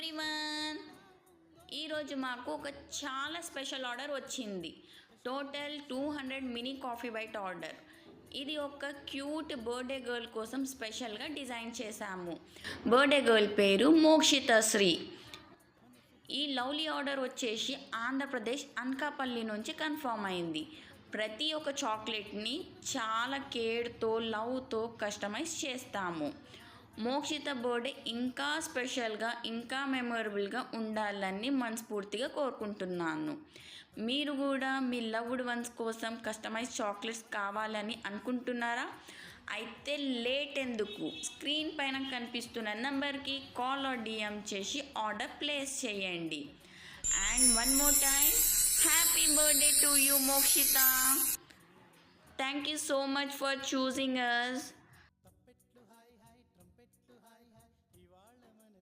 Everyone. ఈరోజు మాకు ఒక చాలా స్పెషల్ ఆర్డర్ వచ్చింది. Total 200 mini coffee bite order. ఇది ఒక క్యూట్ బర్త్డే గర్ల్ కోసం స్పెషల్గా డిజైన్ చేశాము. బర్త్డే గర్ల్ పేరు మోక్షిత శ్రీ. ఈ లవ్లీ ఆర్డర్ వచ్చేసి ఆంధ్రప్రదేశ్ అనకాపల్లి నుంచి కన్ఫర్మ్ అయింది. ప్రతి ఒక్క చాక్లెట్ని చాలా కేర్తో లవ్తో కస్టమైజ్ చేస్తాము. మోక్షిత బర్త్డే ఇంకా స్పెషల్గా ఇంకా మెమొరబుల్గా ఉండాలని మనస్ఫూర్తిగా కోరుకుంటున్నాను. మీరు కూడా మీ లవ్డ్ వన్స్ కోసం కస్టమైజ్ చాక్లెట్స్ కావాలని అనుకుంటున్నారా? అయితే లేట్ ఎందుకు, స్క్రీన్ పైన కనిపిస్తున్న నెంబర్కి కాల్ ఆర్ డిఎం చేసి ఆర్డర్ ప్లేస్ చేయండి. And one more time, happy birthday to you Mokshita. Thank you so much for choosing us.